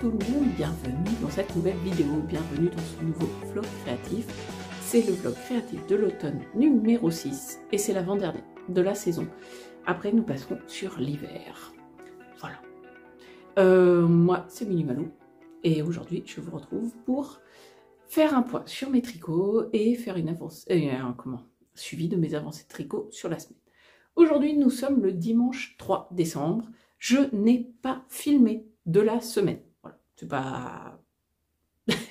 tout le monde, bienvenue dans cette nouvelle vidéo, bienvenue dans ce nouveau vlog créatif. C'est le vlog créatif de l'automne numéro 6 et c'est l'avant-dernier de la saison. Après nous passerons sur l'hiver. Voilà. Moi c'est Minimalou et aujourd'hui je vous retrouve pour faire un point sur mes tricots et faire une suivi de mes avancées de tricot sur la semaine. Aujourd'hui nous sommes le dimanche 3 décembre. Je n'ai pas filmé de la semaine. Voilà, c'est pas...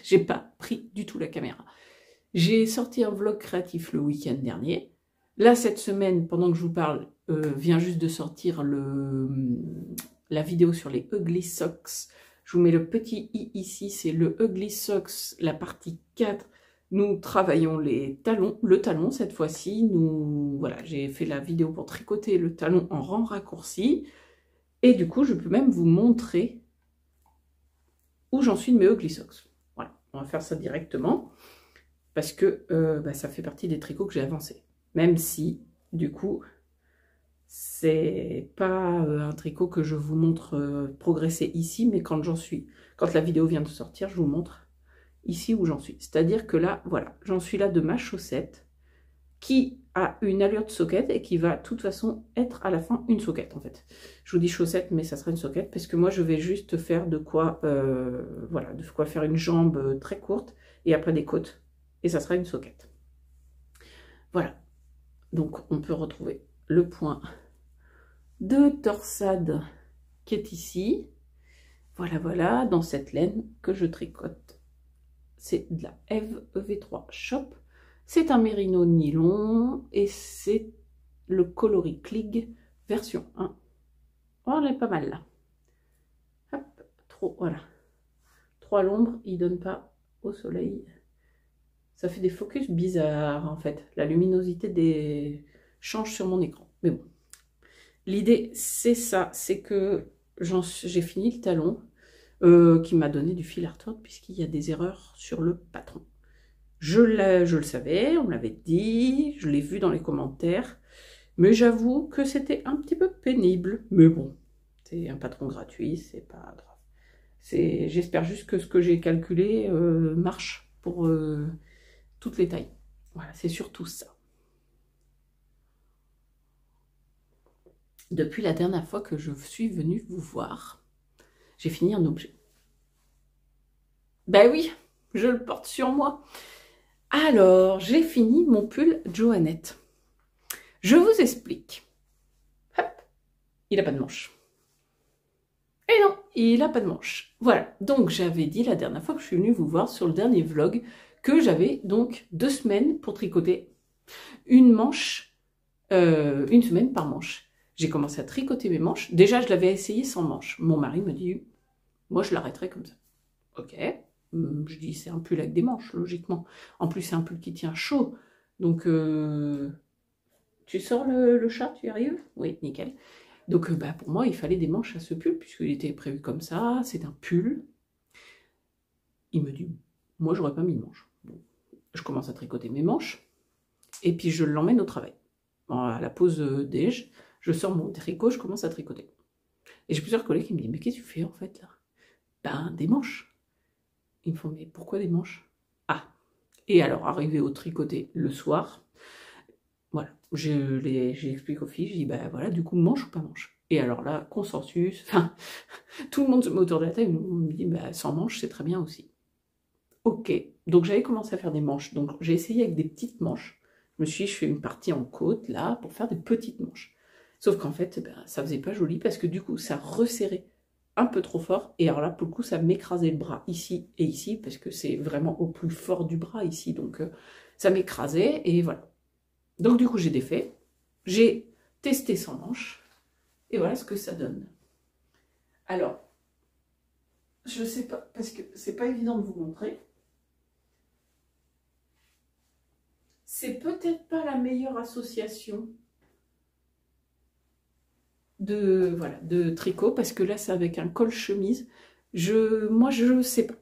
j'ai pas pris du tout la caméra. J'ai sorti un vlog créatif le week-end dernier. Là, cette semaine, pendant que je vous parle, vient juste de sortir la vidéo sur les Ugly Socks. Je vous mets le petit i ici, c'est le Ugly Socks, la partie 4. Nous travaillons le talon cette fois-ci. Voilà, j'ai fait la vidéo pour tricoter le talon en rang raccourci. Et du coup, je peux même vous montrer où j'en suis de mes Ugly Socks. Voilà, on va faire ça directement parce que ça fait partie des tricots que j'ai avancés. Même si, du coup, c'est pas un tricot que je vous montre progresser ici, mais quand la vidéo vient de sortir, je vous montre ici où j'en suis. C'est-à-dire que là, voilà, j'en suis là de ma chaussette qui a une allure de socket et qui va de toute façon être à la fin une socket en fait. Je vous dis chaussette mais ça sera une socket parce que moi je vais juste faire de quoi faire une jambe très courte et après des côtes et ça sera une socket. Voilà, donc on peut retrouver le point de torsade qui est ici. Voilà, dans cette laine que je tricote. C'est de la Eve EV3 Shop. C'est un mérino nylon et c'est le coloris Klig version 1. Oh, on est pas mal là. Hop, voilà. Trop à l'ombre, il donne pas au soleil. Ça fait des focus bizarres en fait. La luminosité change sur mon écran. Mais bon. L'idée c'est ça, c'est que j'ai fini le talon qui m'a donné du fil à retordre puisqu'il y a des erreurs sur le patron. Je le savais, on me l'avait dit, je l'ai vu dans les commentaires, mais j'avoue que c'était un petit peu pénible. Mais bon, c'est un patron gratuit, c'est pas grave. J'espère juste que ce que j'ai calculé marche pour toutes les tailles. Voilà, c'est surtout ça. Depuis la dernière fois que je suis venue vous voir, j'ai fini un objet. Ben oui, je le porte sur moi. Alors, j'ai fini mon pull Joannette. Je vous explique. Hop, il n'a pas de manche. Et non, il n'a pas de manche. Voilà, donc j'avais dit la dernière fois que je suis venue vous voir sur le dernier vlog que j'avais donc 2 semaines pour tricoter une manche, une semaine par manche. J'ai commencé à tricoter mes manches. Déjà, je l'avais essayé sans manche. Mon mari me dit, moi je l'arrêterai comme ça. Ok. Je dis, c'est un pull avec des manches, logiquement. En plus, c'est un pull qui tient chaud. Donc, tu sors le chat, tu y arrives? Oui, nickel. Donc, pour moi, il fallait des manches à ce pull, puisqu'il était prévu comme ça. C'est un pull. Il me dit, moi, j'aurais pas mis de manches. Bon, je commence à tricoter mes manches. Et puis, je l'emmène au travail. Bon, à la pause déj, je sors mon tricot, je commence à tricoter. Et j'ai plusieurs collègues qui me disent, mais qu'est-ce que tu fais, en fait, là? Ben, des manches. Ils me font, mais pourquoi des manches? Ah, et alors, arrivé au tricoté le soir, voilà, j'explique aux filles, je dis, voilà, du coup, manche ou pas manche? Et alors là, consensus, enfin, tout le monde se met autour de la table, on me dit, sans manche, c'est très bien aussi. Ok, donc j'avais commencé à faire des manches, donc j'ai essayé avec des petites manches. Je fais une partie en côte, là, pour faire des petites manches. Sauf qu'en fait, ça faisait pas joli, parce que du coup, ça resserrait un peu trop fort, et alors là pour le coup ça m'écrasait le bras ici et ici parce que c'est vraiment au plus fort du bras ici, donc ça m'écrasait et voilà. Donc du coup j'ai défait, j'ai testé sans manche et voilà ce que ça donne. Alors je sais pas parce que c'est pas évident de vous montrer, c'est peut-être pas la meilleure association de tricot, parce que là c'est avec un col chemise. Moi je sais pas.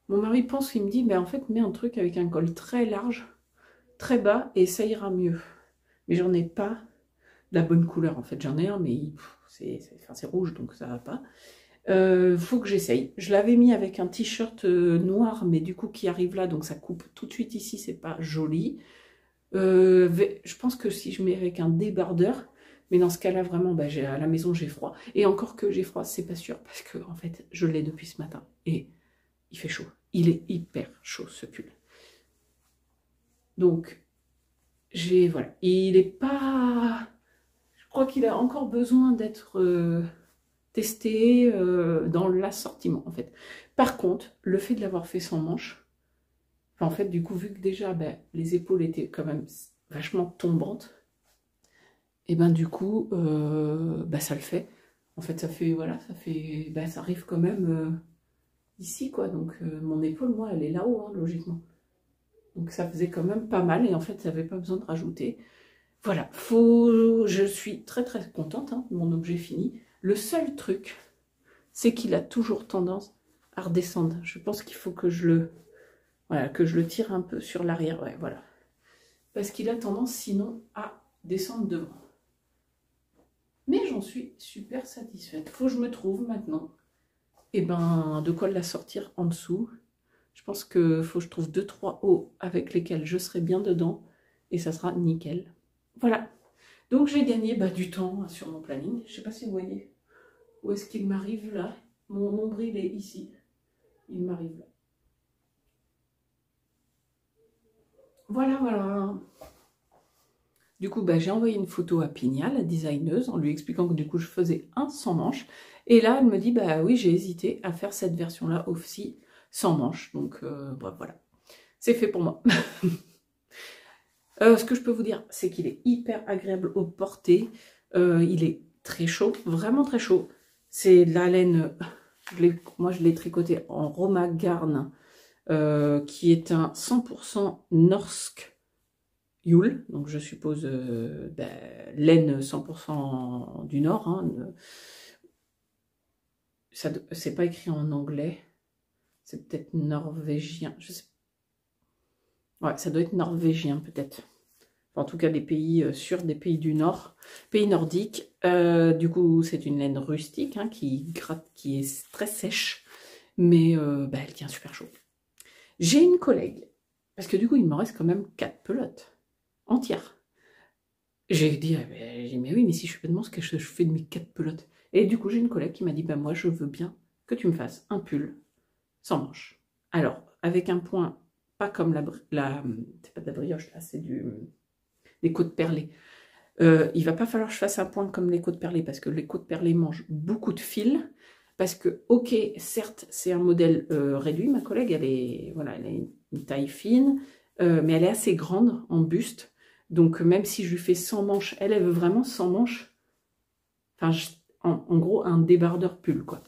Mon mari pense, il me dit, mais en fait mets un truc avec un col très large, très bas, et ça ira mieux. Mais j'en ai pas la bonne couleur en fait. J'en ai un, mais c'est rouge, donc ça va pas. Faut que j'essaye. Je l'avais mis avec un t-shirt noir, mais du coup qui arrive là, donc ça coupe tout de suite ici, c'est pas joli. Je pense que si je mets avec un débardeur, mais dans ce cas-là, vraiment, bah, à la maison, j'ai froid. Et encore que j'ai froid, c'est pas sûr, parce que en fait, je l'ai depuis ce matin. Et il fait chaud. Il est hyper chaud, ce pull. Donc, voilà. Il est pas... Je crois qu'il a encore besoin d'être testé dans l'assortiment, en fait. Par contre, le fait de l'avoir fait sans manche, enfin, en fait, du coup, vu que déjà, ben, les épaules étaient quand même vachement tombantes, et ben du coup, ben, ça le fait. En fait, ça fait, voilà, ben, ça arrive quand même ici, quoi. Donc, mon épaule, moi, elle est là-haut, hein, logiquement. Donc, ça faisait quand même pas mal, et en fait, ça n'avait pas besoin de rajouter. Voilà, je suis très très contente hein, de mon objet fini. Le seul truc, c'est qu'il a toujours tendance à redescendre. Je pense qu'il faut que voilà, que je le tire un peu sur l'arrière. Ouais, voilà. Parce qu'il a tendance sinon à descendre devant. Mais j'en suis super satisfaite. Faut que je me trouve maintenant. Et ben, de quoi la sortir en dessous. Je pense qu'il faut que je trouve 2-3 hauts avec lesquels je serai bien dedans. Et ça sera nickel. Voilà. Donc j'ai gagné du temps sur mon planning. Je ne sais pas si vous voyez où est-ce qu'il m'arrive là. Mon nombril est ici. Il m'arrive là. Voilà, voilà. Du coup, j'ai envoyé une photo à Pigna, la designeuse, en lui expliquant que du coup je faisais un sans manche. Et là, elle me dit, oui, j'ai hésité à faire cette version-là aussi sans manche. Donc voilà, c'est fait pour moi. Ce que je peux vous dire, c'est qu'il est hyper agréable au porté. Il est très chaud, vraiment très chaud. C'est de la laine, moi je l'ai tricoté en Roma Garn, qui est un 100% Norsk Yule. Donc je suppose laine 100% du Nord. Hein. C'est pas écrit en anglais. C'est peut-être norvégien. Je sais. Ouais, ça doit être norvégien peut-être. En tout cas des pays des pays du Nord, pays nordiques. Du coup, c'est une laine rustique hein, qui est très sèche, mais elle tient super chaud. J'ai une collègue, parce que du coup, il me reste quand même 4 pelotes entières. J'ai dit, mais oui, mais si je fais de ce que je fais de mes 4 pelotes. Et du coup, j'ai une collègue qui m'a dit, moi, je veux bien que tu me fasses un pull sans manche. Alors, avec un point, pas comme c'est pas de la brioche, là, c'est des côtes perlées. Il va pas falloir que je fasse un point comme les côtes perlées parce que les côtes perlées mangent beaucoup de fils. Parce que, ok, certes, c'est un modèle réduit. Ma collègue, elle a une taille fine, mais elle est assez grande en buste. Donc, même si je lui fais sans manches, elle veut vraiment sans manches. Enfin, en gros, un débardeur pull, quoi.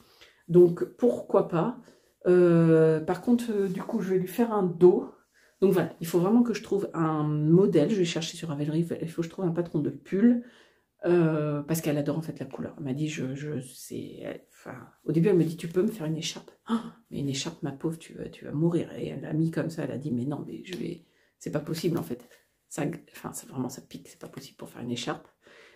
Donc, pourquoi pas. Par contre, du coup, je vais lui faire un dos. Donc voilà, il faut vraiment que je trouve un modèle. Je vais chercher sur Ravelry, il faut que je trouve un patron de pull. Parce qu'elle adore en fait la couleur. Elle m'a dit, au début elle me dit, tu peux me faire une écharpe. Oh, mais une écharpe, ma pauvre, tu vas mourir. Et elle l'a mis comme ça, elle a dit, mais non, mais c'est pas possible en fait. Vraiment ça pique, c'est pas possible pour faire une écharpe.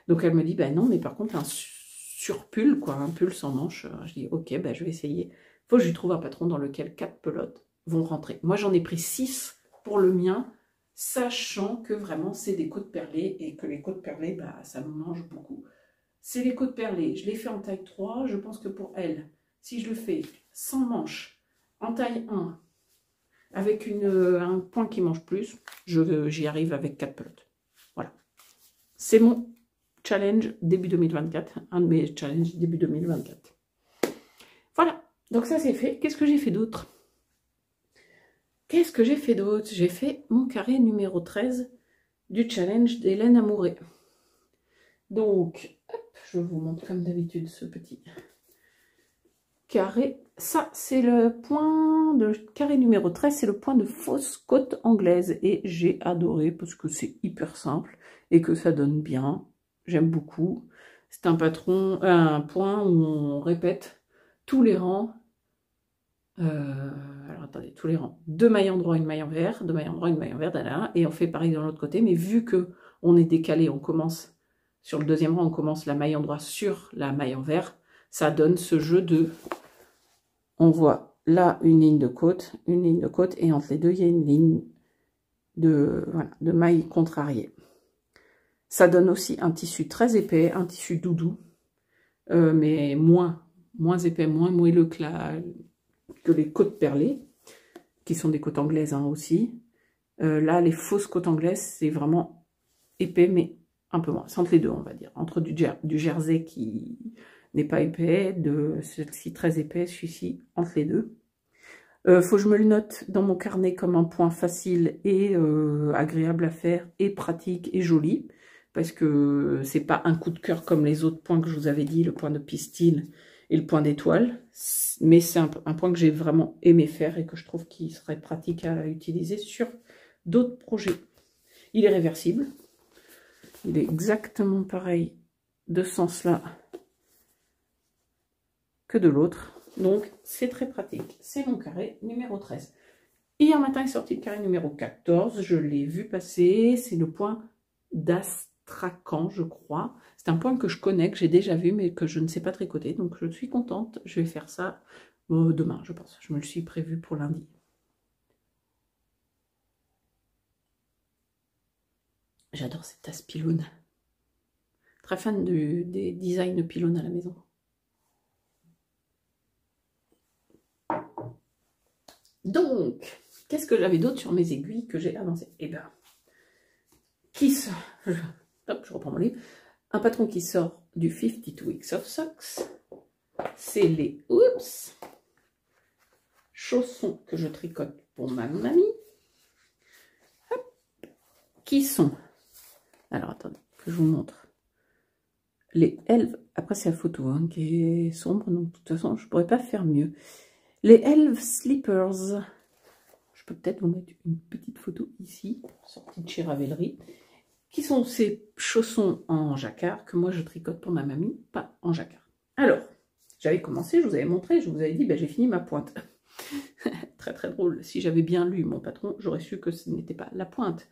Donc elle me dit, non, mais par contre un surpull, quoi, un pull sans manche. Je dis, ok, je vais essayer. Faut que je lui trouve un patron dans lequel 4 pelotes vont rentrer. Moi j'en ai pris 6 pour le mien, sachant que vraiment c'est des côtes perlées et que les côtes perlées, ça me mange beaucoup. C'est les côtes perlées, je les fais en taille 3, je pense que pour elle, si je le fais sans manche, en taille 1, avec un point qui mange plus, j'y arrive avec 4 pelotes. Voilà. C'est mon challenge début 2024, un de mes challenges début 2024. Voilà, donc ça c'est fait. Qu'est-ce que j'ai fait d'autre ? Qu'est-ce que j'ai fait d'autre? J'ai fait mon carré numéro 13 du challenge d'Hélène Amouré. Donc, hop, je vous montre comme d'habitude ce petit carré. Ça, c'est le point de carré numéro 13, c'est le point de fausse côte anglaise. Et j'ai adoré parce que c'est hyper simple et que ça donne bien. J'aime beaucoup. C'est un point où on répète tous les rangs. Alors attendez, tous les rangs, 2 mailles endroits, une maille envers, 2 mailles endroits, une maille envers, et on fait pareil dans l'autre côté, mais vu que on est décalé, on commence sur le deuxième rang, on commence la maille endroit sur la maille envers, ça donne ce jeu de... On voit là une ligne de côte, et entre les deux, il y a une ligne de, voilà, de maille contrariée. Ça donne aussi un tissu très épais, un tissu doudou, mais moins épais, moins moelleux que les côtes perlées, qui sont des côtes anglaises hein, aussi. Là, les fausses côtes anglaises, c'est vraiment épais, mais un peu moins. C'est entre les deux, on va dire. Entre du jersey qui n'est pas épais, de celui-ci très épais, celui-ci entre les deux. Faut que je me le note dans mon carnet comme un point facile et agréable à faire, et pratique et joli, parce que c'est pas un coup de cœur comme les autres points que je vous avais dit, le point de pistil et le point d'étoile, mais c'est un point que j'ai vraiment aimé faire et que je trouve qu'il serait pratique à utiliser sur d'autres projets. Il est réversible, il est exactement pareil de ce sens-là que de l'autre. Donc, c'est très pratique. C'est mon carré numéro 13. Hier matin est sorti le carré numéro 14. Je l'ai vu passer. C'est le point d'Astrakhan, je crois. C'est un point que je connais, que j'ai déjà vu, mais que je ne sais pas tricoter. Donc, je suis contente. Je vais faire ça demain, je pense. Je me le suis prévu pour lundi. J'adore cette tasse pylône. Très fan des designs de pylônes à la maison. Donc, qu'est-ce que j'avais d'autre sur mes aiguilles que j'ai avancé? Eh bien, qui sort? Hop, je reprends mon livre. Un patron qui sort du 52 Weeks of Socks. C'est les chaussons que je tricote pour ma mamie. Hop. Qui sont, alors attendez, que je vous montre. Les elves, après c'est la photo hein, qui est sombre, donc de toute façon je ne pourrais pas faire mieux. Les Elves Slippers, je peux peut-être vous mettre une petite photo ici, sortie de chez Ravelry, qui sont ces chaussons en jacquard que moi je tricote pour ma mamie, pas en jacquard. Alors, j'avais commencé, je vous avais montré, je vous avais dit, ben, j'ai fini ma pointe. Très très drôle, si j'avais bien lu mon patron, j'aurais su que ce n'était pas la pointe.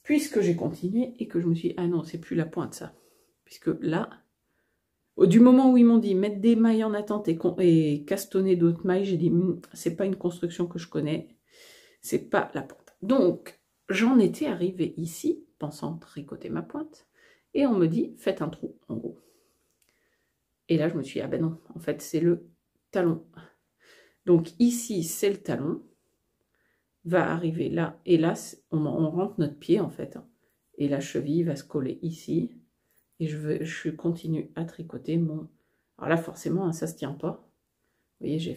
Puisque j'ai continué et que je me suis dit, ah non, c'est plus la pointe ça. Puisque là... Du moment où ils m'ont dit mettre des mailles en attente et castonner d'autres mailles, j'ai dit c'est pas une construction que je connais, c'est pas la pointe. Donc j'en étais arrivée ici, pensant tricoter ma pointe, et on me dit faites un trou en gros. Et là je me suis dit ah ben non, en fait c'est le talon. Donc ici c'est le talon, va arriver là, et là on rentre notre pied en fait, et la cheville va se coller ici. Et je continue à tricoter mon... Alors là, forcément, hein, ça ne se tient pas. Vous voyez, j'ai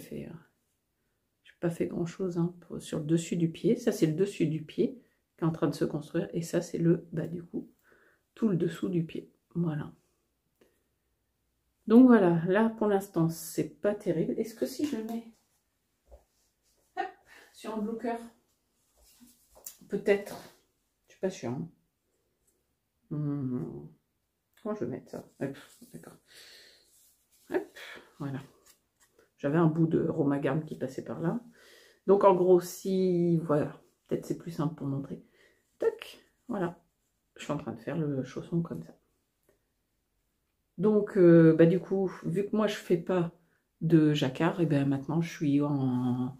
pas fait grand-chose hein, sur le dessus du pied. Ça, c'est le dessus du pied qui est en train de se construire. Et ça, c'est le, bah, du coup, tout le dessous du pied. Voilà. Donc voilà, là, pour l'instant, c'est pas terrible. Est-ce que si je mets hop, sur un bloqueur, peut-être, je suis pas sûre. Hein. Comment je vais mettre ça? D'accord. Voilà. J'avais un bout de Romagarde qui passait par là. Donc en gros, si... Voilà. Peut-être c'est plus simple pour montrer. Tac. Voilà. Je suis en train de faire le chausson comme ça. Donc, bah, du coup, vu que moi je fais pas de jacquard, et ben maintenant je suis en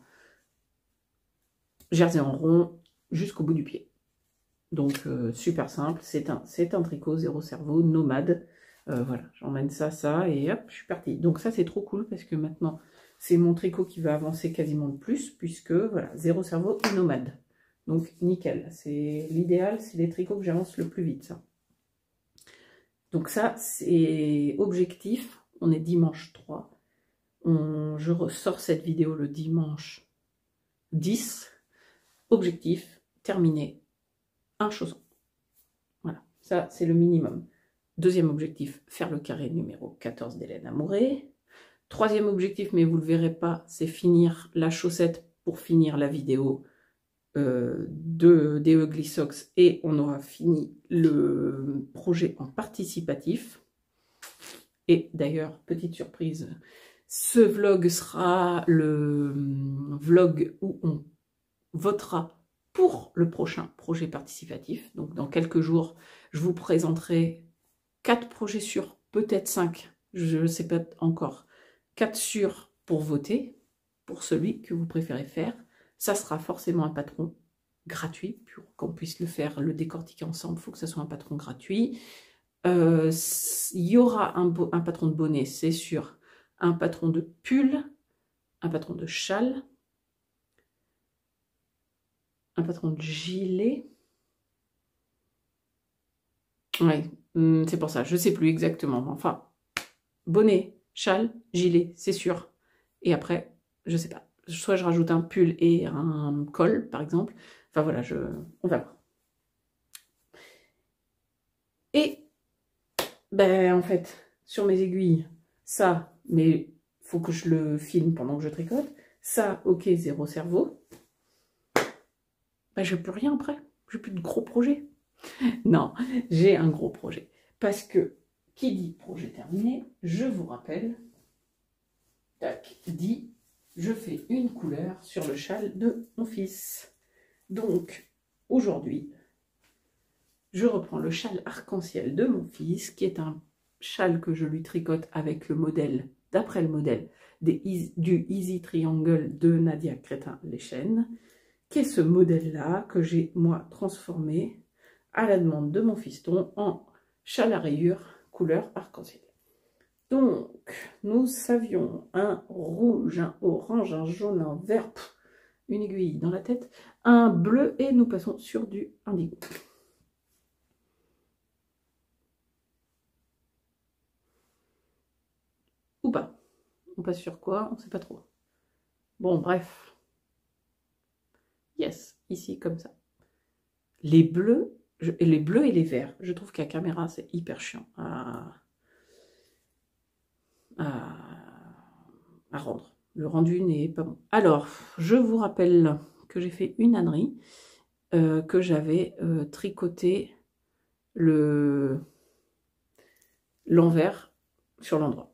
jersey en rond jusqu'au bout du pied. Donc, super simple, c'est un tricot, zéro cerveau, nomade. Voilà, j'emmène ça, et hop, je suis partie. Donc ça, c'est trop cool, parce que maintenant, c'est mon tricot qui va avancer quasiment le plus, puisque, voilà, zéro cerveau et nomade. Donc, nickel. C'est l'idéal, c'est les tricots que j'avance le plus vite, ça. Donc ça, c'est objectif. On est dimanche 3. Je ressors cette vidéo le dimanche 10. Objectif, terminé. Un chausson. Voilà, ça c'est le minimum. Deuxième objectif, faire le carré numéro 14 d'Hélène Amouré. Troisième objectif, mais vous ne le verrez pas, c'est finir la chaussette pour finir la vidéo des Ugly Socks, et on aura fini le projet en participatif. Et d'ailleurs, petite surprise, ce vlog sera le vlog où on votera pour le prochain projet participatif. Donc dans quelques jours, je vous présenterai 4 projets sur peut-être 5 Je ne sais pas encore. 4 sûrs pour voter, pour celui que vous préférez faire. Ça sera forcément un patron gratuit, pour qu'on puisse le faire, le décortiquer ensemble. Il faut que ça soit un patron gratuit. Il y aura un patron de bonnet, c'est sûr. Un patron de pull, un patron de châle, un patron de gilet. Ouais, c'est pour ça, je ne sais plus exactement. Enfin, bonnet, châle, gilet, c'est sûr. Et après, je ne sais pas. Soit je rajoute un pull et un col, par exemple. Enfin voilà, on va voir. Et, ben en fait, sur mes aiguilles, ça, mais faut que je le filme pendant que je tricote. Ça, ok, zéro cerveau. Ben, je n'ai plus rien après. J'ai plus de gros projets. Non, j'ai un gros projet. Parce que, qui dit projet terminé, je vous rappelle, tac, dit, je fais une couleur sur le châle de mon fils. Donc, aujourd'hui, je reprends le châle arc-en-ciel de mon fils, qui est un châle que je lui tricote avec le modèle, d'après le modèle du Easy Triangle de Nadia Crétin-Leschen, qui est ce modèle-là que j'ai, moi, transformé à la demande de mon fiston en châle à rayures couleur arc-en-ciel. Donc, nous avions un rouge, un orange, un jaune, un vert, une aiguille dans la tête, un bleu, et nous passons sur du indigo. Ou pas. On passe sur quoi? On ne sait pas trop. Bon, bref. Yes, ici, comme ça. Les bleus, et les verts, je trouve qu'à caméra, c'est hyper chiant à rendre. Le rendu n'est pas bon. Alors, je vous rappelle que j'ai fait une ânerie, que j'avais tricoté l'envers sur l'endroit.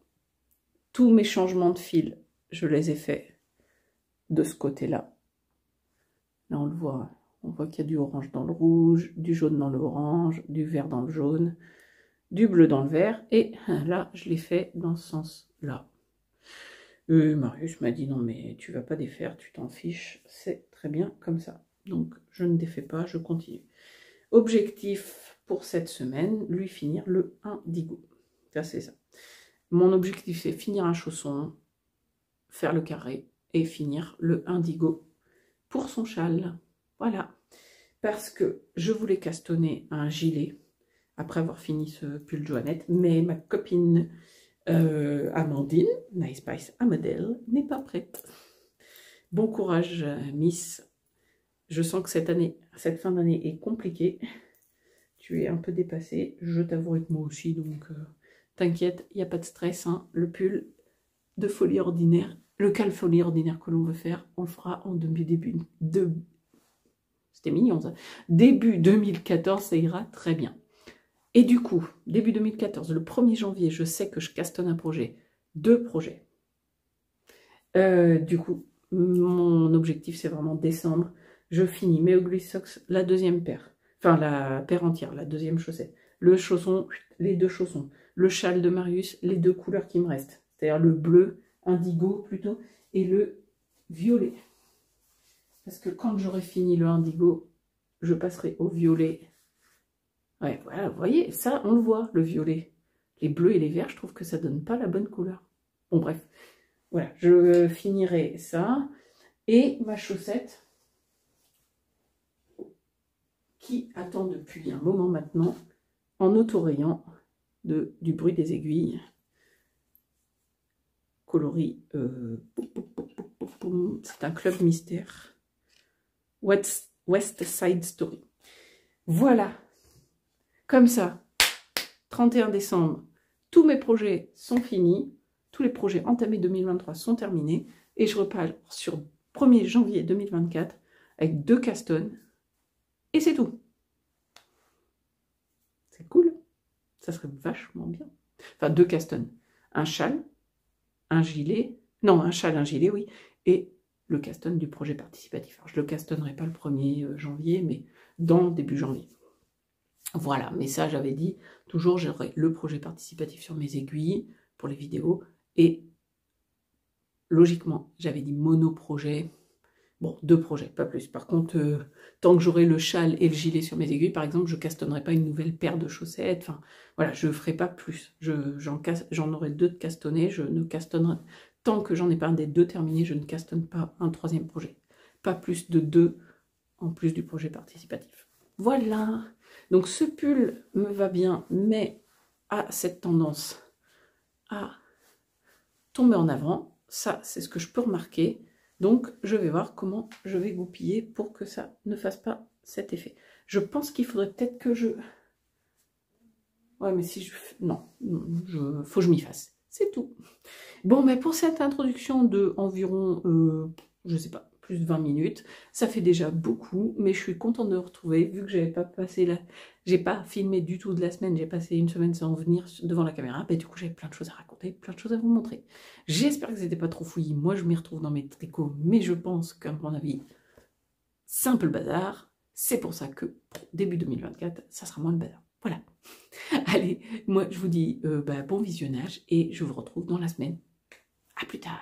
Tous mes changements de fil, je les ai faits de ce côté-là. Là, on le voit. On voit qu'il y a du orange dans le rouge, du jaune dans le orange, du vert dans le jaune, du bleu dans le vert. Et là, je l'ai fait dans ce sens-là. Marius m'a dit, non mais tu vas pas défaire, tu t'en fiches, c'est très bien comme ça. Donc, je ne défais pas, je continue. Objectif pour cette semaine, lui finir le indigo. Ça, c'est ça. Mon objectif, c'est finir un chausson, faire le carré et finir le indigo pour son châle. Voilà. Parce que je voulais castonner un gilet après avoir fini ce pull Joannette, mais ma copine Amandine, Nice Spice Amadel, n'est pas prête. Bon courage, Miss. Je sens que cette fin d'année est compliquée. Tu es un peu dépassée. Je t'avouerai que moi aussi, donc t'inquiète, il n'y a pas de stress. Hein. Le pull de folie ordinaire, le cal folie ordinaire que l'on veut faire, on le fera en c'était mignon ça. Début 2014, ça ira très bien. Et du coup, début 2014, le 1er janvier, je sais que je castonne un projet, 2 projets. Du coup, mon objectif, c'est vraiment décembre. Je finis mes Ugly Socks, la deuxième paire. Enfin, la paire entière, la deuxième chaussette. Le chausson, les 2 chaussons. Le châle de Marius, les 2 couleurs qui me restent. C'est-à-dire le bleu, indigo plutôt, et le violet. Parce que quand j'aurai fini le indigo, je passerai au violet. Ouais, voilà, vous voyez, ça, on le voit, le violet. Les bleus et les verts, je trouve que ça donne pas la bonne couleur. Bon, bref. Voilà, je finirai ça. Et ma chaussette, qui attend depuis un moment maintenant, en autorayant du bruit des aiguilles. Coloris, c'est un club mystère. West Side Story. Voilà. Comme ça, 31 décembre, tous mes projets sont finis. Tous les projets entamés 2023 sont terminés. Et je repars sur 1er janvier 2024 avec 2 castones. Et c'est tout. C'est cool. Ça serait vachement bien. Enfin, 2 castones. Un châle, un gilet. Non, un châle, un gilet, oui. Et le caston du projet participatif. Alors, je ne le castonnerai pas le 1er janvier, mais dans début janvier. Voilà, mais ça, j'avais dit, toujours, j'aurai le projet participatif sur mes aiguilles, pour les vidéos. Et logiquement, j'avais dit monoprojet. Bon, 2 projets, pas plus. Par contre, tant que j'aurai le châle et le gilet sur mes aiguilles, par exemple, je castonnerai pas une nouvelle paire de chaussettes. Enfin, voilà, je ferai pas plus. J'en aurai 2 de castonnés. Je ne castonnerai... Tant que j'en ai pas un des 2 terminé, je ne castonne pas un 3e projet. Pas plus de 2 en plus du projet participatif. Voilà. Donc ce pull me va bien, mais a cette tendance à tomber en avant. Ça, c'est ce que je peux remarquer. Donc, je vais voir comment je vais goupiller pour que ça ne fasse pas cet effet. Je pense qu'il faudrait peut-être que je... Ouais, mais si je... Non, faut que je m'y fasse. C'est tout. Bon, mais pour cette introduction de environ, je sais pas, plus de 20 minutes, ça fait déjà beaucoup, mais je suis contente de retrouver, vu que j'avais pas passé là, j'ai pas filmé du tout de la semaine, j'ai passé une semaine sans venir devant la caméra, du coup j'avais plein de choses à raconter, plein de choses à vous montrer. J'espère que c'était pas trop fouillis, moi je m'y retrouve dans mes tricots, mais je pense qu'à mon avis, c'est un peu le bazar, c'est pour ça que début 2024, ça sera moins le bazar. Voilà. Allez, moi je vous dis bon visionnage et je vous retrouve dans la semaine. À plus tard.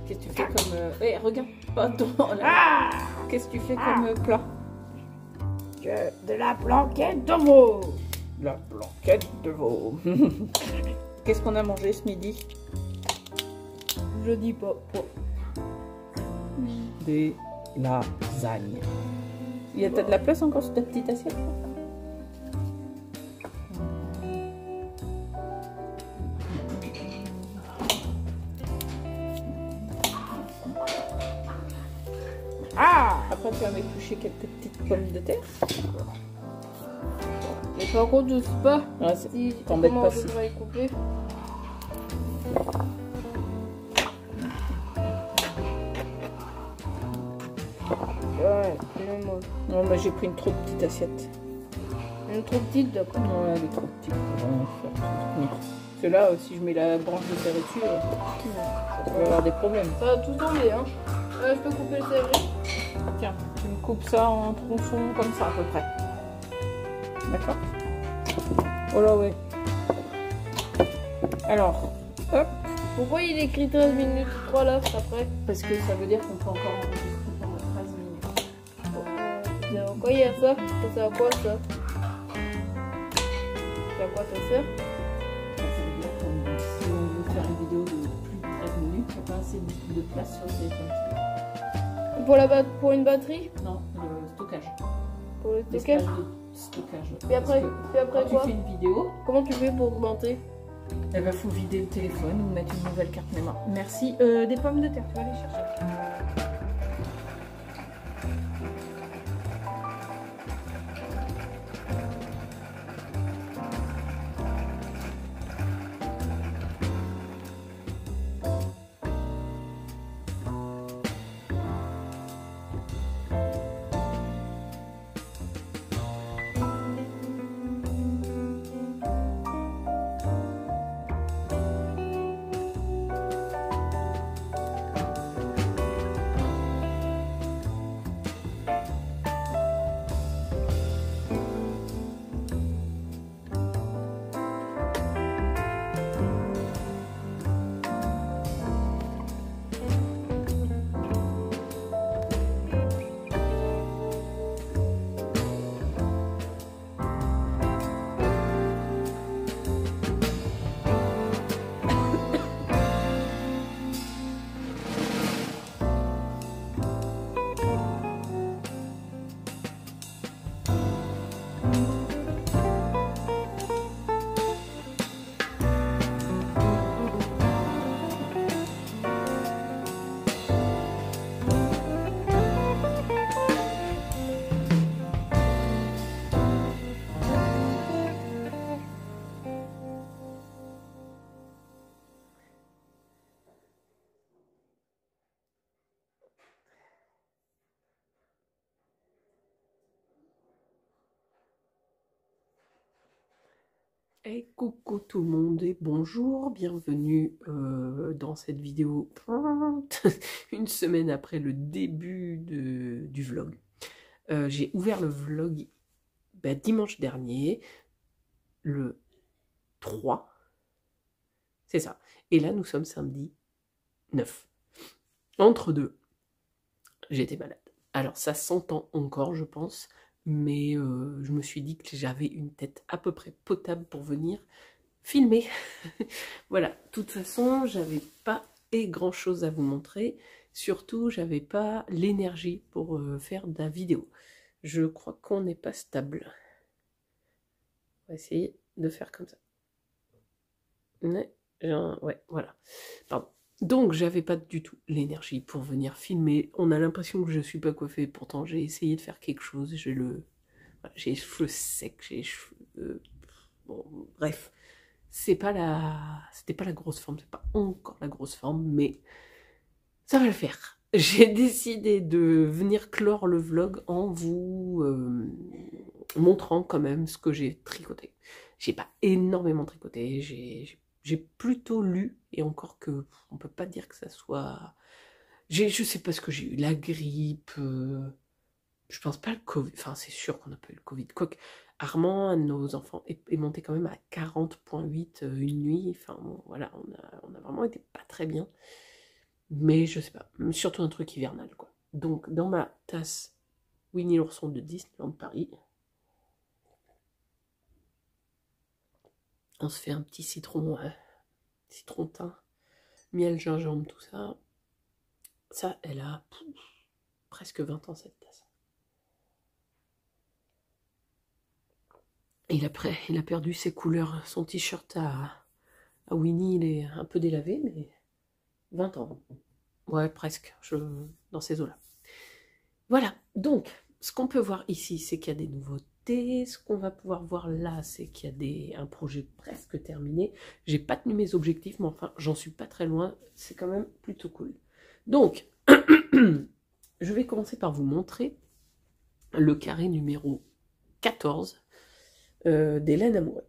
Qu'est-ce que tu fais comme... regarde pas dans là. Qu'est-ce que tu fais comme plat? De la blanquette de veau. La blanquette de veau. Qu'est-ce qu'on a mangé ce midi? Je dis pas. Des lasagnes. T'as de la place encore sur ta petite assiette? Après, tu vas m'éplucher quelques petites pommes de terre. Mais par contre, je sais pas si t'embêtes pas si. Je vais les couper. Ouais, c'est moche. Non, mais j'ai pris une trop petite assiette. Une trop petite, d'accord. Ouais, elle est trop petite. Parce que là, si je mets la branche de serre dessus, ça peut avoir des problèmes. Ça va tout tomber, hein. Je peux couper le céleri. Tiens, tu me coupes ça en tronçons comme ça à peu près. D'accord? Oh là, ouais. Alors, hop. Pourquoi il écrit 13 minutes 3 là après? Parce que ça veut dire qu'on peut encore enregistrer pendant 13 minutes. Pourquoi il y a ça? Ça sert à quoi ça? C'est à quoi ça sert? Ça veut dire que si on veut faire une vidéo de plus de 13 minutes, il n'y a pas assez de place sur le téléphone. Pour une batterie? Non, le stockage. Pour le stockage? Stockage. Puis après quand quoi? tu fais une vidéo, comment tu fais pour augmenter? Eh ben, faut vider le téléphone ou mettre une nouvelle carte mémoire. Merci. Des pommes de terre, tu vas aller chercher. Et coucou tout le monde et bonjour, bienvenue dans cette vidéo une semaine après le début du vlog. J'ai ouvert le vlog dimanche dernier, le 3, c'est ça. Et là nous sommes samedi 9. Entre deux, j'étais malade. Alors ça s'entend encore je pense, mais je me suis dit que j'avais une tête à peu près potable pour venir filmer. Voilà, de toute façon, j'avais pas grand chose à vous montrer, surtout j'avais pas l'énergie pour faire de la vidéo. Je crois qu'on n'est pas stable. On va essayer de faire comme ça. Ouais, voilà. Pardon. Donc j'avais pas du tout l'énergie pour venir filmer. On a l'impression que je suis pas coiffée, pourtant j'ai essayé de faire quelque chose. J'ai les cheveux secs, j'ai les cheveux... bon, bref. C'était pas la grosse forme, c'est pas encore la grosse forme, mais ça va le faire. J'ai décidé de venir clore le vlog en vous montrant quand même ce que j'ai tricoté. J'ai pas énormément tricoté, j'ai plutôt lu, et encore que on peut pas dire que ça soit... Je sais pas ce que j'ai eu, la grippe, je pense pas le Covid, enfin c'est sûr qu'on n'a pas eu le Covid, quoique Armand, un de nos enfants, est monté quand même à 40,8 une nuit, enfin bon, voilà, on a vraiment été pas très bien, mais je sais pas, surtout un truc hivernal quoi. Donc dans ma tasse Winnie l'ourson de Disneyland Paris, on se fait un petit citron thym, miel, gingembre, tout ça. Ça, elle a presque 20 ans cette tasse. Il a perdu ses couleurs, son t-shirt à Winnie, il est un peu délavé, mais 20 ans. Ouais, presque, dans ces eaux-là. Voilà, donc, ce qu'on peut voir ici, c'est qu'il y a des nouveautés. Ce qu'on va pouvoir voir là, c'est qu'il y a un projet presque terminé. J'ai pas tenu mes objectifs, mais enfin, j'en suis pas très loin. C'est quand même plutôt cool. Donc, je vais commencer par vous montrer le carré numéro 14 d'Hélène Amoureux.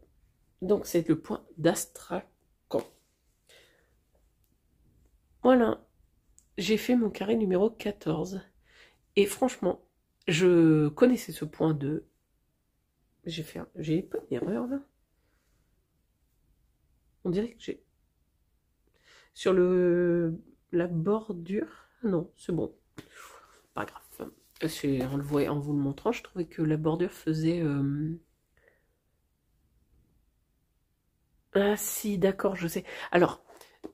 Donc, c'est le point d'Astrakhan. Voilà, j'ai fait mon carré numéro 14. Et franchement, je connaissais ce point de... J'ai pas d'erreur là. On dirait que j'ai... Sur la bordure... Non, c'est bon. Pas grave. On le voit en vous le montrant, je trouvais que la bordure faisait... Ah si, d'accord, je sais. Alors,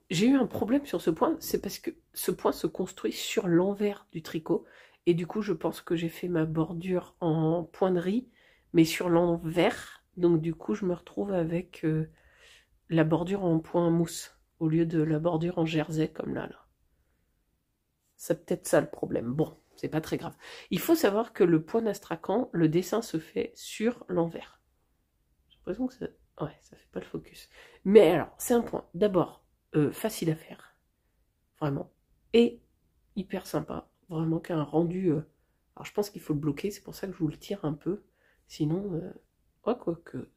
j'ai eu un problème sur ce point, c'est parce que ce point se construit sur l'envers du tricot. Et du coup, je pense que j'ai fait ma bordure en point de riz, mais sur l'envers. Donc du coup, je me retrouve avec la bordure en point mousse, au lieu de la bordure en jersey, comme là. C'est peut-être ça le problème. Bon, c'est pas très grave. Il faut savoir que le point d'Astrakhan, le dessin se fait sur l'envers. J'ai l'impression que ça... Ouais, ça fait pas le focus. Mais alors, c'est un point, d'abord, facile à faire. Vraiment. Et hyper sympa. Vraiment qu'un rendu... Alors, je pense qu'il faut le bloquer, c'est pour ça que je vous le tire un peu. Sinon, quoique...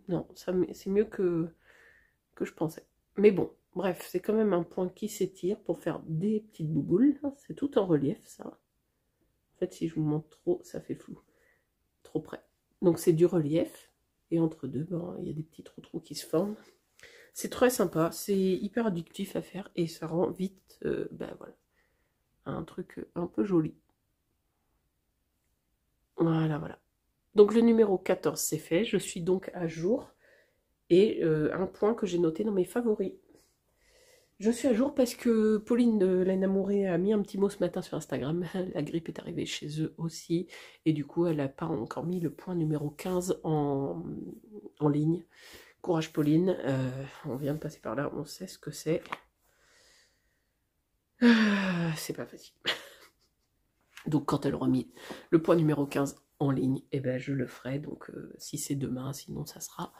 Non, c'est mieux que je pensais. Mais bon, bref, c'est quand même un point qui s'étire pour faire des petites bouboules. C'est tout en relief, ça. En fait, si je vous montre trop, ça fait flou. Trop près. Donc, c'est du relief. Et entre deux, il y a des petits trous qui se forment. C'est très sympa. C'est hyper addictif à faire. Et ça rend vite, voilà, un truc un peu joli. Voilà, voilà. Donc, le numéro 14, c'est fait. Je suis donc à jour. Et un point que j'ai noté dans mes favoris. Je suis à jour parce que Pauline de Laine Amourée a mis un petit mot ce matin sur Instagram. La grippe est arrivée chez eux aussi. Et du coup, elle n'a pas encore mis le point numéro 15 en ligne. Courage Pauline. On vient de passer par là, on sait ce que c'est. C'est pas facile. Donc quand elle aura mis le point numéro 15 en ligne, eh ben, je le ferai. Donc si c'est demain, sinon ça sera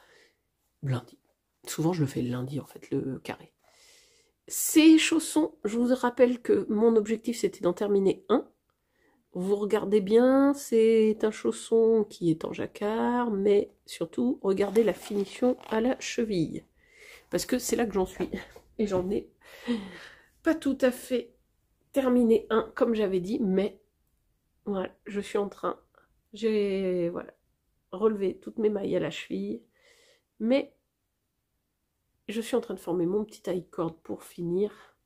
lundi. Souvent je le fais le lundi en fait, le carré. Ces chaussons, je vous rappelle que mon objectif c'était d'en terminer un. vous regardez bien, c'est un chausson qui est en jacquard, mais surtout, regardez la finition à la cheville. Parce que c'est là que j'en suis. Et j'en ai pas tout à fait terminé un, comme j'avais dit, mais voilà, je suis en train. J'ai voilà, relevé toutes mes mailles à la cheville, mais je suis en train de former mon petit taille-corde pour finir.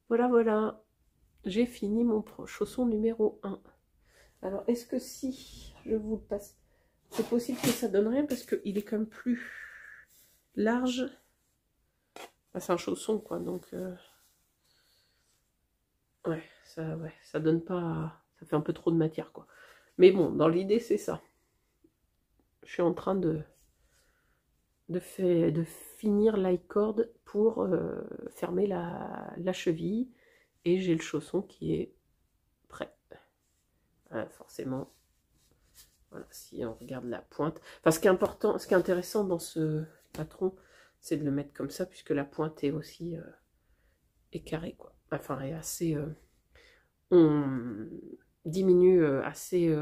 Voilà, voilà, j'ai fini mon chausson numéro 1. Alors, est-ce que si je vous le passe, c'est possible que ça donne rien parce qu'il est quand même plus large. Enfin, c'est un chausson, quoi, donc... ouais, ça donne pas... Ça fait un peu trop de matière, quoi. Mais bon, dans l'idée, c'est ça. Je suis en train de finir l'high-cord pour fermer la cheville. Et j'ai le chausson qui est prêt. Forcément, voilà, si on regarde la pointe. Enfin, ce qui est intéressant dans ce patron, c'est de le mettre comme ça, puisque la pointe est aussi est carrée, quoi. Enfin, est assez... on diminue assez...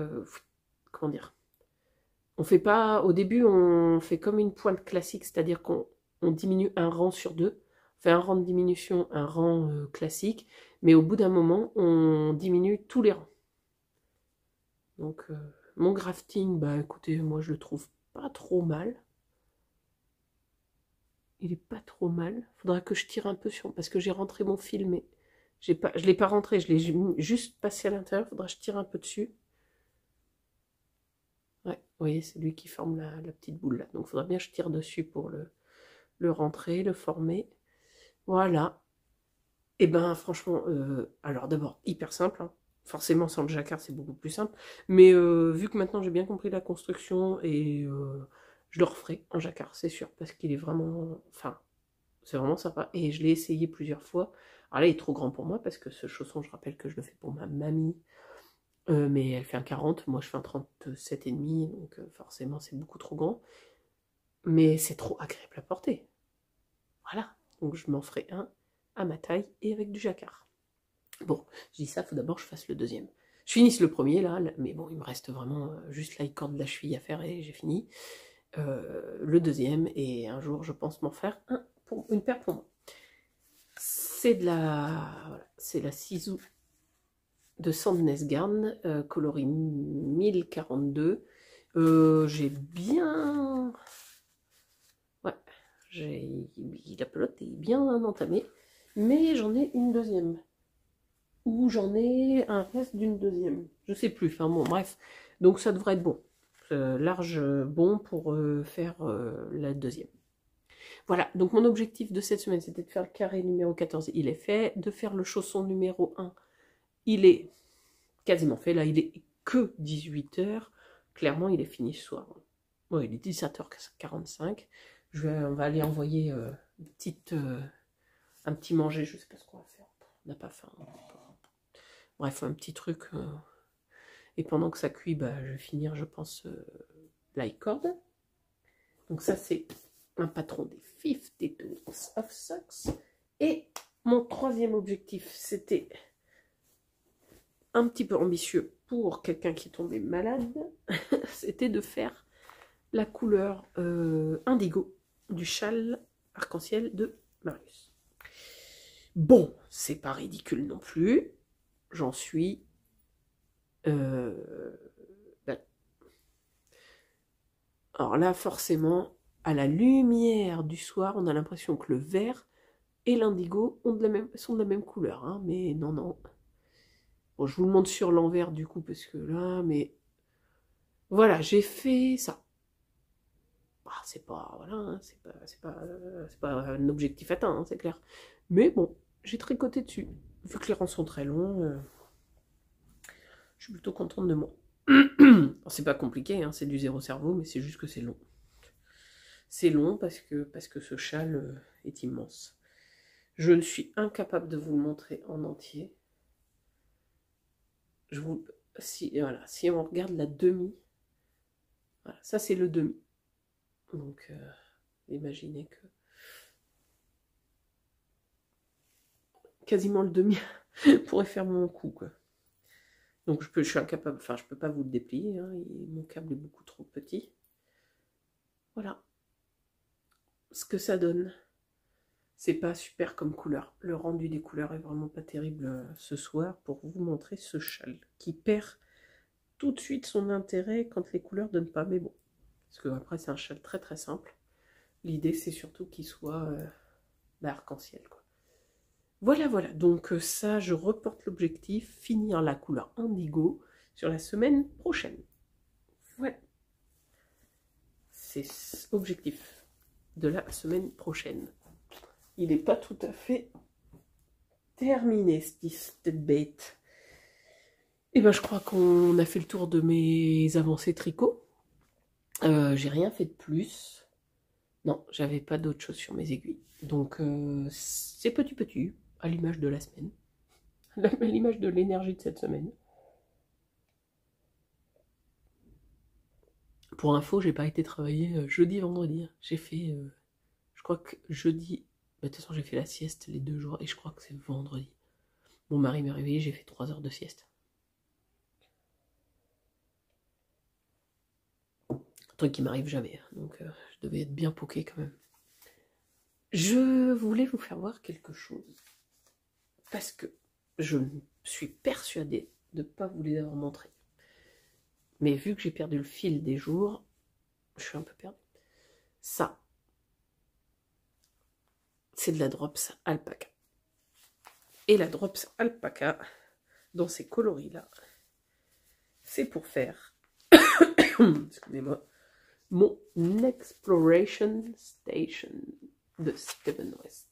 comment dire? On fait pas... Au début, on fait comme une pointe classique, c'est-à-dire qu'on diminue un rang sur deux. On fait un rang de diminution, un rang classique, mais au bout d'un moment, on diminue tous les rangs. Donc, mon grafting, bah écoutez, moi je le trouve pas trop mal. Il est pas trop mal. Faudra que je tire un peu sur... Parce que j'ai rentré mon fil, mais je l'ai pas rentré, je l'ai juste passé à l'intérieur. Faudra que je tire un peu dessus. Ouais, vous voyez, c'est lui qui forme la petite boule là. Donc, faudra bien que je tire dessus pour le rentrer, le former. Voilà. Et ben, franchement, alors d'abord, hyper simple, hein. Forcément, sans le jacquard, c'est beaucoup plus simple. Mais vu que maintenant j'ai bien compris la construction, et je le referai en jacquard, c'est sûr, parce qu'il est vraiment... Enfin, c'est vraiment sympa. Et je l'ai essayé plusieurs fois. Alors là, il est trop grand pour moi, parce que ce chausson, je rappelle que je le fais pour ma mamie. Mais elle fait un 40, moi je fais un 37,5, donc forcément, c'est beaucoup trop grand. Mais c'est trop agréable à porter. Voilà. Donc je m'en ferai un à ma taille et avec du jacquard. Bon, je dis ça, il faut d'abord que je fasse le deuxième. Je finisse le premier là, mais bon, il me reste vraiment juste l'high-cord de la cheville à faire et j'ai fini. Le deuxième, et un jour je pense m'en faire une paire pour moi. C'est de voilà, c'est la Sisu de Sandnesgarn, coloris 1042. J'ai bien... Ouais, la pelote est bien entamée, mais j'en ai une deuxième. Ou j'en ai un reste d'une deuxième. Je sais plus, enfin bon, bref. Donc ça devrait être bon. Large bon pour faire la deuxième. Voilà, donc mon objectif de cette semaine, c'était de faire le carré numéro 14, il est fait. De faire le chausson numéro 1, il est quasiment fait. Là, il est que 18 h. Clairement, il est fini ce soir. Ouais, il est 17h45. On va aller envoyer un petit manger, je sais pas ce qu'on va faire. On n'a pas faim. Bref, un petit truc. Et pendant que ça cuit, bah, je vais finir, je pense, l'high-cord. Donc ça, c'est un patron des 52 of Socks. Et mon troisième objectif, c'était un petit peu ambitieux pour quelqu'un qui est tombé malade. C'était de faire la couleur indigo du châle arc-en-ciel de Marius. Bon, c'est pas ridicule non plus. J'en suis... Alors là, forcément, à la lumière du soir, on a l'impression que le vert et l'indigo sont de la même couleur. Hein, mais non, non. Bon, je vous le montre sur l'envers du coup, parce que là, mais... Voilà, j'ai fait ça. Ah, c'est pas... Voilà, hein, c'est pas un objectif atteint, hein, c'est clair. Mais bon, j'ai tricoté dessus. Vu que les rangs sont très longs, je suis plutôt contente de moi. C'est pas compliqué, hein, c'est du zéro cerveau, mais c'est juste que c'est long. C'est long parce que ce châle est immense. Je ne suis incapable de vous le montrer en entier. Voilà, si on regarde la demi, voilà, ça c'est le demi. Donc, imaginez que quasiment le demi pourrait faire mon cou, quoi. Donc je suis incapable, enfin je peux pas vous le déplier, hein, mon câble est beaucoup trop petit. Voilà ce que ça donne. C'est pas super comme couleur. Le rendu des couleurs est vraiment pas terrible ce soir pour vous montrer ce châle qui perd tout de suite son intérêt quand les couleurs donnent pas. Mais bon, parce que après c'est un châle très très simple. L'idée c'est surtout qu'il soit arc-en-ciel quoi. Voilà, voilà. Donc ça, je reporte l'objectif, finir la couleur indigo sur la semaine prochaine. Voilà. C'est l'objectif de la semaine prochaine. Il n'est pas tout à fait terminé, cette bête. Et ben, je crois qu'on a fait le tour de mes avancées tricot. J'ai rien fait de plus. Non, j'avais pas d'autre chose sur mes aiguilles. Donc, c'est petit, à l'image de la semaine. À l'image de l'énergie de cette semaine. Pour info, j'ai pas été travailler jeudi, vendredi. J'ai fait, je crois que jeudi, de toute façon j'ai fait la sieste les 2 jours et je crois que c'est vendredi. Mon mari m'a réveillé, j'ai fait 3 heures de sieste. Un truc qui m'arrive jamais, donc je devais être bien poqué quand même. Je voulais vous faire voir quelque chose. Parce que je suis persuadée de ne pas vous les avoir montrés. Mais vu que j'ai perdu le fil des jours, je suis un peu perdue. Ça, c'est de la Drops Alpaca. Et la Drops Alpaca, dans ces coloris-là, c'est pour faire, excusez-moi, mon Exploration Station de Steven West.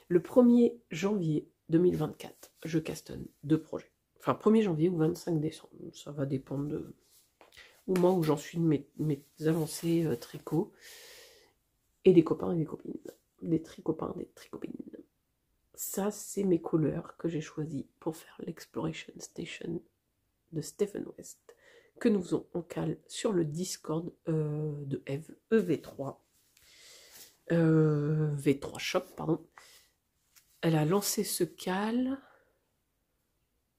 Le 1er janvier 2024, je castonne 2 projets. Enfin, 1er janvier ou 25 décembre, ça va dépendre du moment où j'en suis de mes avancées tricot. Et des copains et des copines. Des tricopains, des tricopines. Ça, c'est mes couleurs que j'ai choisies pour faire l'Exploration Station de Stephen West, que nous faisons en cale sur le Discord de Eve, EV3. V3 Shop, pardon. Elle a lancé ce cal.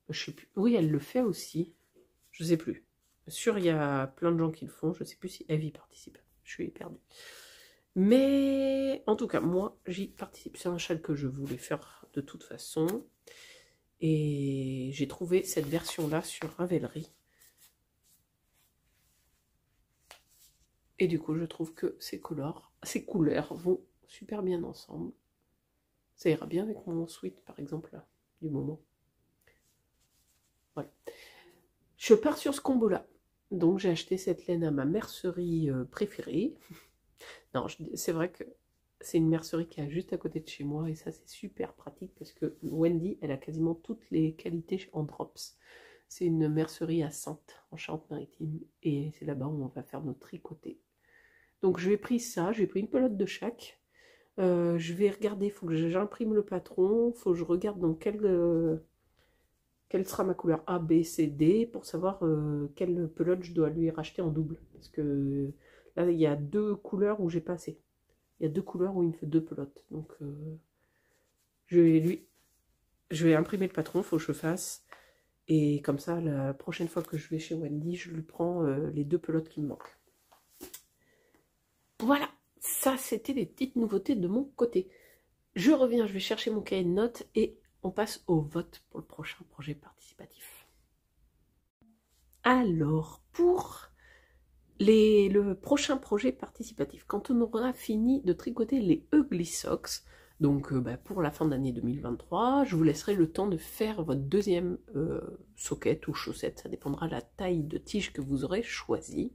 Je sais plus. Oui, elle le fait aussi. Je sais plus. Sûr, il y a plein de gens qui le font. Je sais plus si Eve y participe. Je suis perdue. Mais en tout cas, moi, j'y participe. C'est un châle que je voulais faire de toute façon. Et j'ai trouvé cette version-là sur Ravelry. Et du coup, je trouve que ces couleurs vont super bien ensemble. Ça ira bien avec mon sweat, par exemple, là, du moment. Voilà. Je pars sur ce combo-là. Donc, j'ai acheté cette laine à ma mercerie préférée. Non, c'est vrai que c'est une mercerie qui est juste à côté de chez moi. Et ça, c'est super pratique parce que Wendy, elle a quasiment toutes les qualités en drops. C'est une mercerie à Saintes, en Charente-Maritime. Et c'est là-bas où on va faire notre tricoté. Donc, je vais pris ça. J'ai pris une pelote de chaque. Je vais regarder, il faut que j'imprime le patron, il faut que je regarde dans quelle sera ma couleur A, B, C, D pour savoir quelle pelote je dois lui racheter en double. Parce que là, il y a 2 couleurs où j'ai pas assez. Il y a 2 couleurs où il me fait 2 pelotes. Donc, je vais imprimer le patron, il faut que je fasse. Et comme ça, la prochaine fois que je vais chez Wendy, je lui prends les 2 pelotes qui me manquent. Voilà. Ça, c'était les petites nouveautés de mon côté. Je reviens, je vais chercher mon cahier de notes et on passe au vote pour le prochain projet participatif. Alors, pour le prochain projet participatif, quand on aura fini de tricoter les Ugly Socks, donc pour la fin d'année 2023, je vous laisserai le temps de faire votre deuxième socket ou chaussette, ça dépendra de la taille de tige que vous aurez choisi.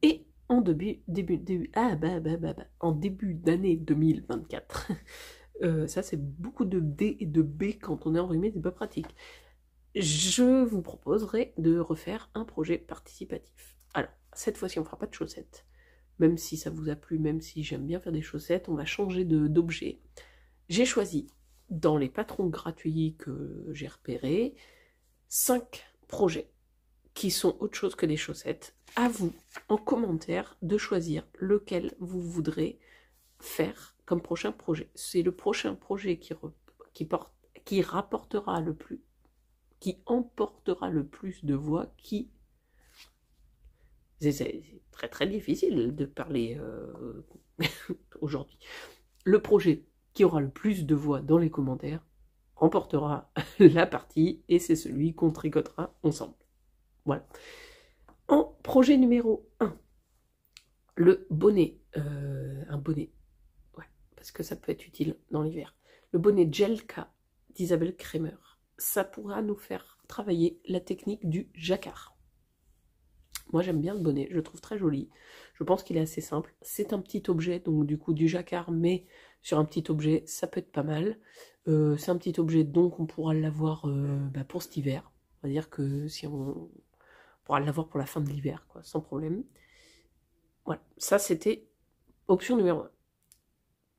Et en début d'année 2024. Ça, c'est beaucoup de D et de B quand on est enrhumé, c'est pas pratique. Je vous proposerai de refaire un projet participatif. Alors, cette fois-ci, on ne fera pas de chaussettes. Même si ça vous a plu, même si j'aime bien faire des chaussettes, on va changer d'objet. J'ai choisi, dans les patrons gratuits que j'ai repérés, 5 projets qui sont autre chose que des chaussettes. À vous, en commentaire, de choisir lequel vous voudrez faire comme prochain projet. C'est le prochain projet qui rapportera le plus, qui emportera le plus de voix, qui... C'est très très difficile de parler aujourd'hui. Le projet qui aura le plus de voix dans les commentaires remportera la partie et c'est celui qu'on tricotera ensemble. Voilà. En projet numéro 1, le bonnet, un bonnet, ouais, parce que ça peut être utile dans l'hiver. Le bonnet Jelka d'Isabelle Kremer. Ça pourra nous faire travailler la technique du jacquard. Moi j'aime bien le bonnet, je le trouve très joli. Je pense qu'il est assez simple. C'est un petit objet, donc du coup du jacquard, mais sur un petit objet, ça peut être pas mal. C'est un petit objet, donc on pourra l'avoir pour cet hiver. On va dire que si on pourra l'avoir pour la fin de l'hiver, quoi, sans problème. Voilà, ça c'était option numéro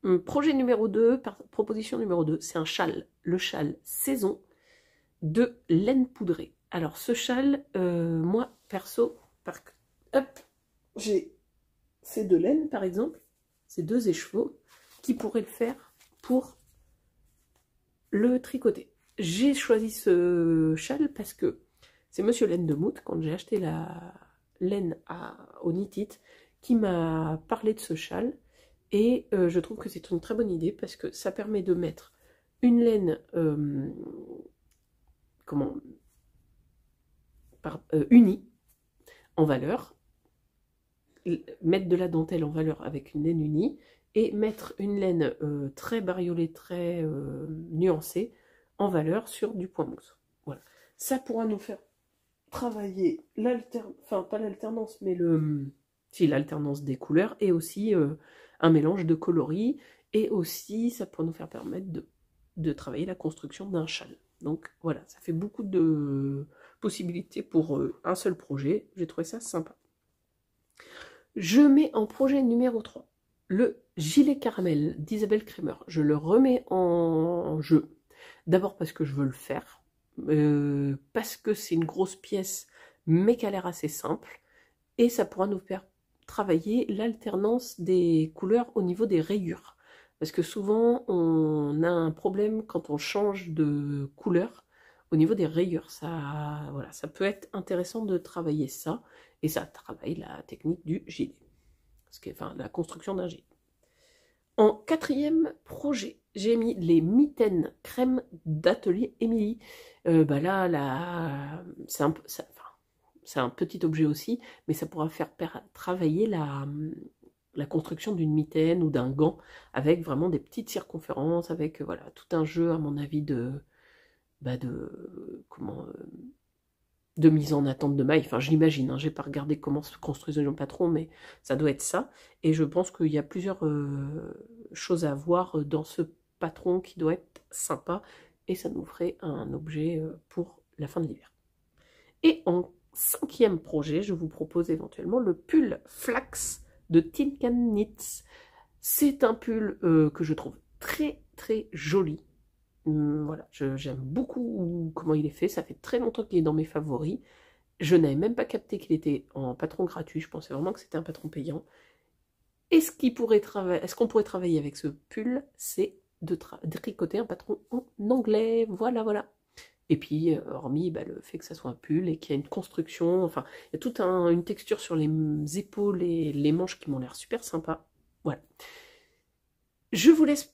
1. Projet numéro 2, proposition numéro 2, c'est un châle. Le châle saison de laine poudrée. Alors ce châle, moi perso, hop, j'ai ces deux laines par exemple, ces deux écheveaux, qui pourraient le faire pour le tricoter. J'ai choisi ce châle parce que c'est Monsieur Laine de Mout, quand j'ai acheté la laine au Knit It, qui m'a parlé de ce châle. Et je trouve que c'est une très bonne idée parce que ça permet de mettre une laine unie en valeur, mettre de la dentelle en valeur avec une laine unie et mettre une laine très bariolée, très nuancée en valeur sur du point mousse. Voilà. Ça pourra nous faire travailler pas l'alternance, mais l'alternance des couleurs et aussi un mélange de coloris, et aussi ça pourrait nous faire permettre de travailler la construction d'un châle. Donc voilà, ça fait beaucoup de possibilités pour un seul projet. J'ai trouvé ça sympa. Je mets en projet numéro 3 le gilet caramel d'Isabelle Kremer. Je le remets en jeu. D'abord parce que je veux le faire, parce que c'est une grosse pièce, mais qui a l'air assez simple, et ça pourra nous faire travailler l'alternance des couleurs au niveau des rayures. Parce que souvent, on a un problème quand on change de couleur au niveau des rayures. Ça, voilà, ça peut être intéressant de travailler ça, et ça travaille la technique du gilet. Enfin, la construction d'un gilet. En 4e projet, j'ai mis les mitaines crème d'atelier Émilie. Là, c'est un petit objet aussi, mais ça pourra faire travailler la construction d'une mitaine ou d'un gant avec vraiment des petites circonférences, avec voilà, tout un jeu à mon avis de mise en attente de mailles. Enfin, je l'imagine, hein, j'ai pas regardé comment se construisent le patron, mais ça doit être ça. Et je pense qu'il y a plusieurs choses à voir dans ce patron qui doit être sympa, et ça nous ferait un objet pour la fin de l'hiver. Et en 5e projet, je vous propose éventuellement le pull flax de Tin Can Knits. C'est un pull que je trouve très très joli. Voilà, j'aime beaucoup comment il est fait. Ça fait très longtemps qu'il est dans mes favoris. Je n'avais même pas capté qu'il était en patron gratuit. Je pensais vraiment que c'était un patron payant. Et ce qu'on pourrait travailler avec ce pull, c'est de tricoter un patron en anglais. Voilà, voilà. Et puis, hormis le fait que ça soit un pull et qu'il y a une construction, enfin, il y a toute une texture sur les épaules et les manches qui m'ont l'air super sympa. Voilà. Je vous laisse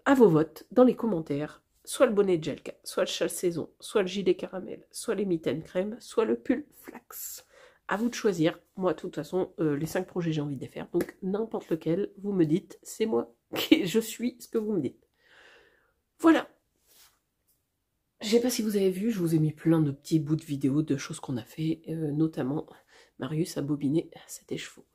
à vos votes dans les commentaires, soit le bonnet de Jelka, soit le châle saison, soit le gilet caramel, soit les mitaines crème, soit le pull flax. À vous de choisir. Moi, de toute façon, les 5 projets, j'ai envie de les faire. Donc, n'importe lequel, vous me dites, c'est moi qui je suis ce que vous me dites. Voilà. Je sais pas si vous avez vu, je vous ai mis plein de petits bouts de vidéos de choses qu'on a fait, notamment Marius a bobiné cet écheveau.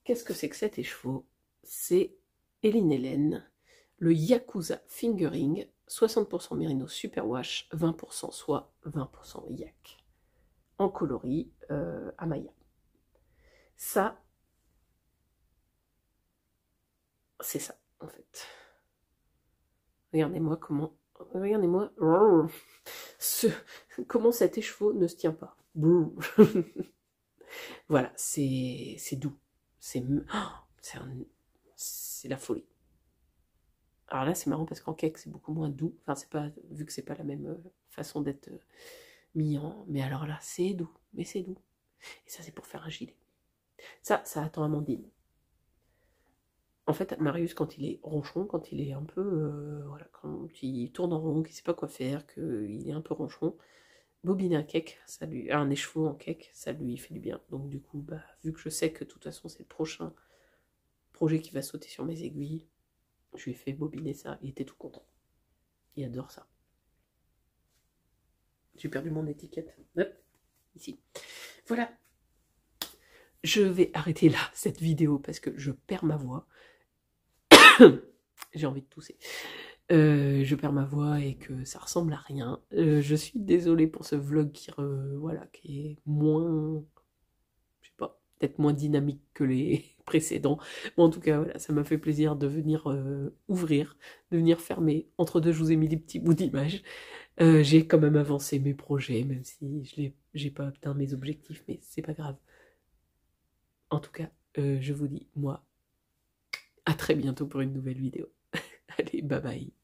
Qu'est-ce que c'est que cet écheveau? C'est Eline Hélène, le Yakuza Fingering, 60% Merino Superwash, 20% soie, 20% yak, en coloris Amaya. Ça, c'est ça, en fait. Regardez-moi comment... Regardez-moi comment cet écheveau ne se tient pas. Voilà, c'est doux. C'est la folie. Alors là, c'est marrant parce qu'en cake, c'est beaucoup moins doux. Enfin, c'est pas, vu que c'est pas la même façon d'être mis en... Mais alors là, c'est doux. Mais c'est doux. Et ça, c'est pour faire un gilet. Ça attend Amandine. En fait, Marius, quand il est ronchon, quand il est un peu... voilà, quand il tourne en rond, qu'il sait pas quoi faire, qu'il est un peu ronchon, bobiner un cake, un écheveau en cake, ça lui fait du bien. Donc du coup, bah, vu que je sais que de toute façon, c'est le prochain projet qui va sauter sur mes aiguilles, je lui ai fait bobiner ça. Il était tout content. Il adore ça. J'ai perdu mon étiquette. Hop, ici. Voilà. Je vais arrêter là cette vidéo parce que je perds ma voix. J'ai envie de tousser. Je perds ma voix et que ça ressemble à rien. Je suis désolée pour ce vlog voilà, qui est moins... Je sais pas, peut-être moins dynamique que les précédents. Mais en tout cas, voilà, ça m'a fait plaisir de venir ouvrir, de venir fermer. Entre deux, je vous ai mis des petits bouts d'images. J'ai quand même avancé mes projets, même si j'ai pas atteint mes objectifs, mais c'est pas grave. En tout cas, je vous dis, moi, à très bientôt pour une nouvelle vidéo. Allez, bye bye.